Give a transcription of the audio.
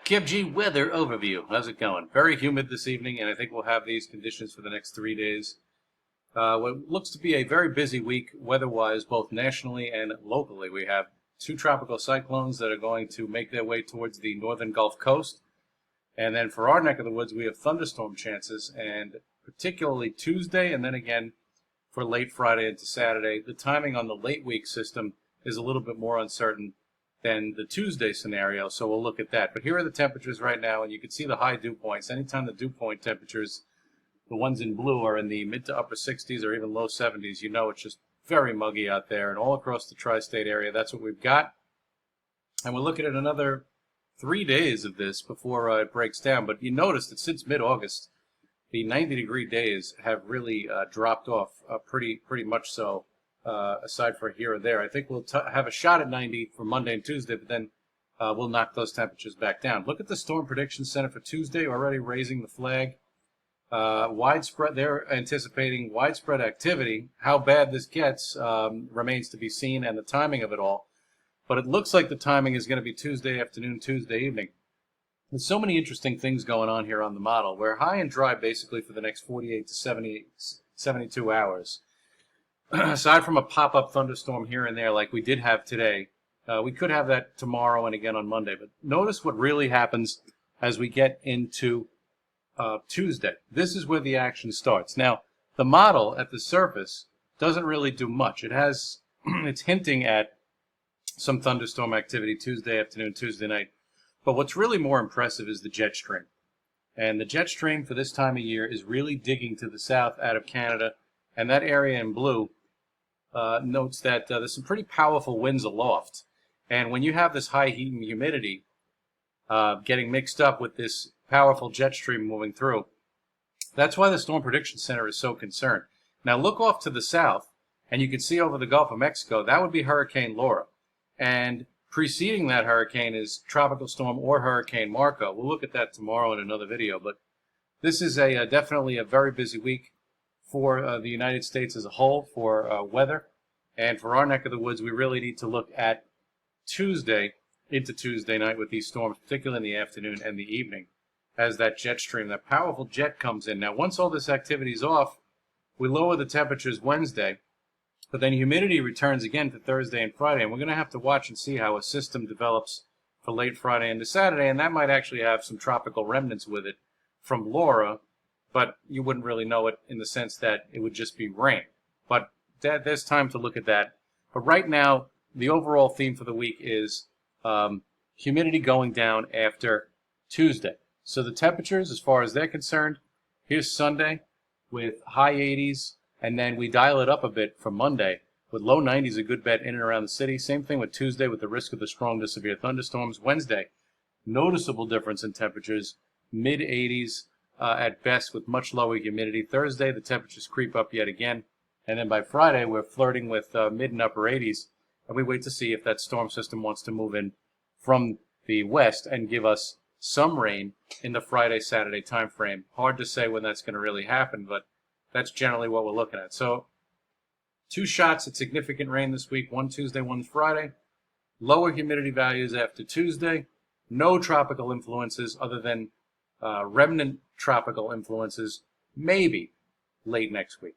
KevG weather overview. How's it going? Very humid this evening, and I think we'll have these conditions for the next 3 days. What looks to be a very busy week weather-wise, both nationally and locally. We have 2 tropical cyclones that are going to make their way towards the northern Gulf Coast. And then for our neck of the woods, we have thunderstorm chances, and particularly Tuesday, and then again for late Friday into Saturday. The timing on the late week system is a little bit more uncertain than the Tuesday scenario, so we'll look at that. But here are the temperatures right now, and you can see the high dew points. Anytime the dew point temperatures, the ones in blue, are in the mid to upper 60s or even low 70s, you know it's just very muggy out there. And all across the tri-state area, that's what we've got. And we're looking at another 3 days of this before it breaks down. But you notice that since mid-August, the 90-degree days have really dropped off pretty much so. Aside for here or there. I think we'll have a shot at 90 for Monday and Tuesday, but then we'll knock those temperatures back down. Look at the Storm Prediction Center for Tuesday, already raising the flag. Widespread. They're anticipating widespread activity. How bad this gets remains to be seen, and the timing of it all. But it looks like the timing is going to be Tuesday afternoon, Tuesday evening. There's so many interesting things going on here on the model. We're high and dry basically for the next 48 to 72 hours. Aside from a pop-up thunderstorm here and there like we did have today, we could have that tomorrow and again on Monday. But notice what really happens as we get into Tuesday. This is where the action starts. Now, the model at the surface doesn't really do much. It has, it's hinting at some thunderstorm activity Tuesday afternoon, Tuesday night. But what's really more impressive is the jet stream. And the jet stream for this time of year is really digging to the south out of Canada. And that area in blue notes that there's some pretty powerful winds aloft. And when you have this high heat and humidity getting mixed up with this powerful jet stream moving through, that's why the Storm Prediction Center is so concerned. Now look off to the south, and you can see over the Gulf of Mexico, that would be Hurricane Laura. And preceding that hurricane is Tropical Storm or Hurricane Marco. We'll look at that tomorrow in another video. But this is definitely a very busy week for the United States as a whole for weather. And for our neck of the woods, we really need to look at Tuesday into Tuesday night with these storms, particularly in the afternoon and the evening, as that jet stream, that powerful jet comes in. Now, once all this activity is off, we lower the temperatures Wednesday, but then humidity returns again for Thursday and Friday, and we're going to have to watch and see how a system develops for late Friday into Saturday, and that might actually have some tropical remnants with it from Laura, but you wouldn't really know it in the sense that it would just be rain. But there's time to look at that. But right now, the overall theme for the week is humidity going down after Tuesday. So the temperatures, as far as they're concerned, here's Sunday with high 80s, and then we dial it up a bit for Monday with low 90s, a good bet in and around the city. Same thing with Tuesday with the risk of the strong to severe thunderstorms. Wednesday, noticeable difference in temperatures, mid 80s. At best with much lower humidity. Thursday, the temperatures creep up yet again. And then by Friday, we're flirting with mid and upper 80s. And we wait to see if that storm system wants to move in from the west and give us some rain in the Friday, Saturday time frame. Hard to say when that's going to really happen, but that's generally what we're looking at. So 2 shots at significant rain this week, one Tuesday, one Friday. Lower humidity values after Tuesday. No tropical influences other than remnant tropical influences, maybe late next week.